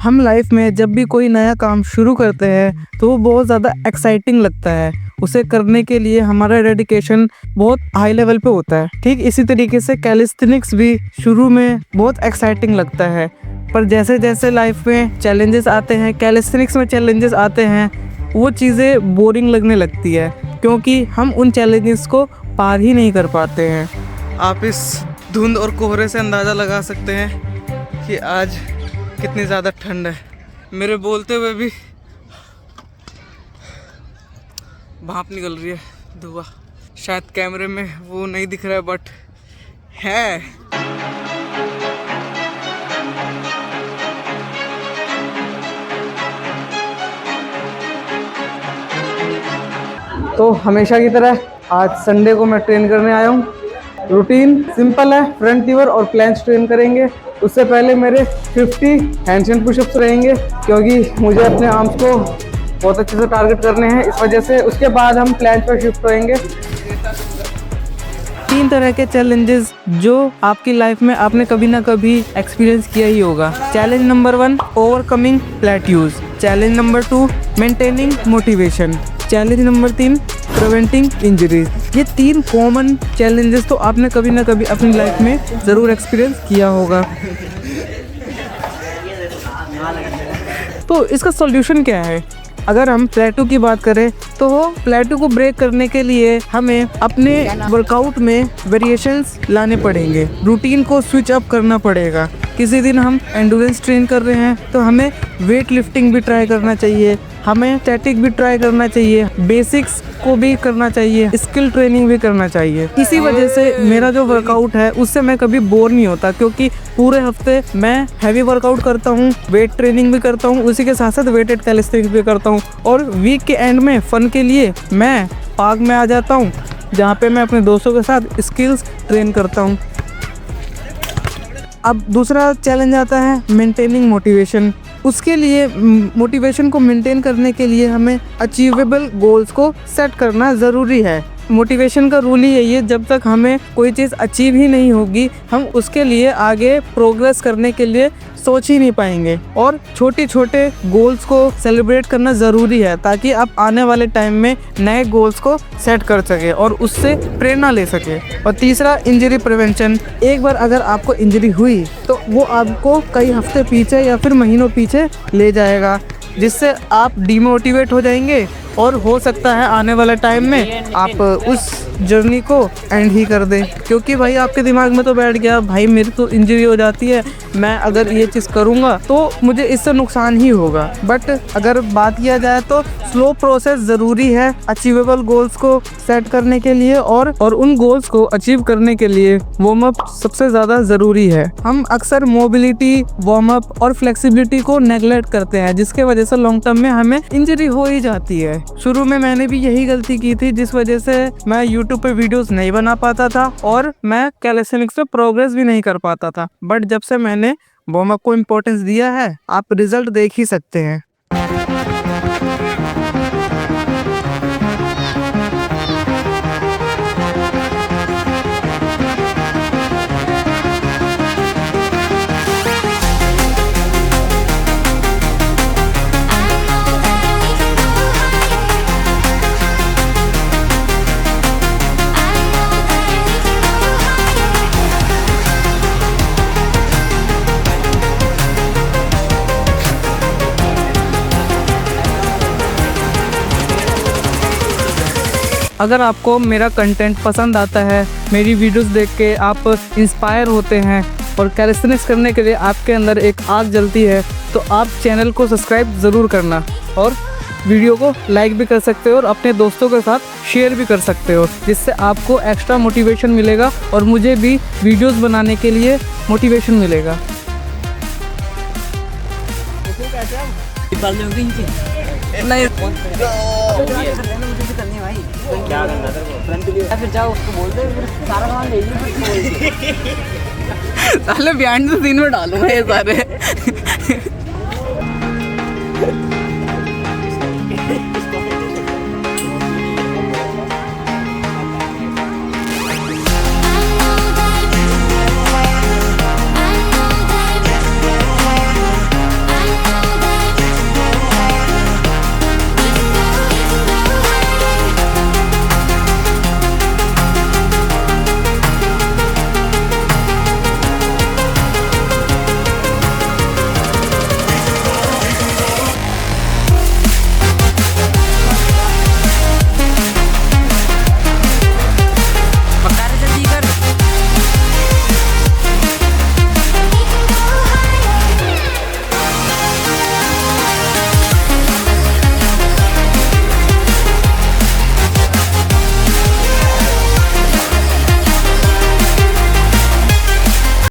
हम लाइफ में जब भी कोई नया काम शुरू करते हैं तो वो बहुत ज़्यादा एक्साइटिंग लगता है। उसे करने के लिए हमारा डेडिकेशन बहुत हाई लेवल पे होता है। ठीक इसी तरीके से कैलिस्थेनिक्स भी शुरू में बहुत एक्साइटिंग लगता है, पर जैसे जैसे लाइफ में चैलेंजेस आते हैं, कैलिस्थेनिक्स में चैलेंजेस आते हैं, वो चीज़ें बोरिंग लगने लगती है क्योंकि हम उन चैलेंजेस को पार ही नहीं कर पाते हैं। आप इस धुंध और कोहरे से अंदाज़ा लगा सकते हैं कि आज कितनी ज़्यादा ठंड है। मेरे बोलते हुए भी भाप निकल रही है, धुआं। शायद कैमरे में वो नहीं दिख रहा है बट है। तो हमेशा की तरह आज संडे को मैं ट्रेन करने आया हूँ। रूटीन सिंपल है, फ्रंट लीवर और प्लैंक्स ट्रेन करेंगे। उससे पहले मेरे 50 हैंडस्टैंड पुशअप्स रहेंगे क्योंकि मुझे अपने आर्म्स को बहुत अच्छे से टारगेट करने हैं, इस वजह से। उसके बाद हम प्लैंक पर शिफ्ट होएंगे। 3 तरह के चैलेंजेस जो आपकी लाइफ में आपने कभी ना कभी एक्सपीरियंस किया ही होगा। Challenge number 1 overcoming plateaus, challenge number 2 maintaining motivation, challenge number 3 preventing injuries. ये 3 कॉमन चैलेंजेस तो आपने कभी ना कभी अपनी लाइफ में ज़रूर एक्सपीरियंस किया होगा। तो इसका सॉल्यूशन क्या है? अगर हम प्लेटू की बात करें तो प्लेटू को ब्रेक करने के लिए हमें अपने वर्कआउट में वेरिएशंस लाने पड़ेंगे, रूटीन को स्विच अप करना पड़ेगा। किसी दिन हम एंडोरेंस ट्रेन कर रहे हैं तो हमें वेट लिफ्टिंग भी ट्राई करना चाहिए, हमें स्टैटिक भी ट्राई करना चाहिए, बेसिक्स को भी करना चाहिए, स्किल ट्रेनिंग भी करना चाहिए। इसी वजह से मेरा जो वर्कआउट है उससे मैं कभी बोर नहीं होता क्योंकि पूरे हफ्ते मैं हैवी वर्कआउट करता हूँ, वेट ट्रेनिंग भी करता हूँ, उसी के साथ साथ वेटेड कैलिस्थेनिक्स भी करता हूँ। और वीक के एंड में फन के लिए मैं पार्क में आ जाता हूँ जहाँ पे मैं अपने दोस्तों के साथ स्किल्स ट्रेन करता हूँ। अब दूसरा चैलेंज आता है मेंटेनिंग मोटिवेशन। उसके लिए मोटिवेशन को मेंटेन करने के लिए हमें अचीवेबल गोल्स को सेट करना ज़रूरी है। मोटिवेशन का रूल ही यही है, जब तक हमें कोई चीज़ अचीव ही नहीं होगी हम उसके लिए आगे प्रोग्रेस करने के लिए सोच ही नहीं पाएंगे। और छोटे छोटे गोल्स को सेलिब्रेट करना ज़रूरी है ताकि आप आने वाले टाइम में नए गोल्स को सेट कर सके और उससे प्रेरणा ले सके। और तीसरा इंजरी प्रिवेंशन। एक बार अगर आपको इंजरी हुई तो वो आपको कई हफ्ते पीछे या फिर महीनों पीछे ले जाएगा, जिससे आप डिमोटिवेट हो जाएंगे और हो सकता है आने वाले टाइम में आप उस जर्नी को एंड ही कर दें क्योंकि भाई आपके दिमाग में तो बैठ गया भाई मेरी तो इंजरी हो जाती है, मैं अगर ये चीज़ करूँगा तो मुझे इससे नुकसान ही होगा। बट अगर बात किया जाए तो स्लो प्रोसेस ज़रूरी है अचीवेबल गोल्स को सेट करने के लिए और उन गोल्स को अचीव करने के लिए वार्म अप सबसे ज़्यादा ज़रूरी है। हम अक्सर मोबिलिटी, वार्म अप और फ्लेक्सिबिलिटी को नेगलेक्ट करते हैं जिसके वजह से लॉन्ग टर्म में हमें इंजरी हो ही जाती है। शुरू में मैंने भी यही गलती की थी जिस वजह से मैं यूट्यूब पे वीडियोस नहीं बना पाता था और मैं कैलिस्थेनिक्स पे प्रोग्रेस भी नहीं कर पाता था। बट जब से मैंने वार्म अप को इम्पोर्टेंस दिया है आप रिजल्ट देख ही सकते हैं। अगर आपको मेरा कंटेंट पसंद आता है, मेरी वीडियोस देख के आप इंस्पायर होते हैं और कैलिस्थेनिक्स करने के लिए आपके अंदर एक आग जलती है तो आप चैनल को सब्सक्राइब ज़रूर करना और वीडियो को लाइक भी कर सकते हो और अपने दोस्तों के साथ शेयर भी कर सकते हो, जिससे आपको एक्स्ट्रा मोटिवेशन मिलेगा और मुझे भी वीडियोस बनाने के लिए मोटिवेशन मिलेगा। नहीं क्या करना फिर जाओ उसको बोल दे, सारा सामान ले लीजिए। साले बिहाइंड द सीन में डालूंगा ये सारे।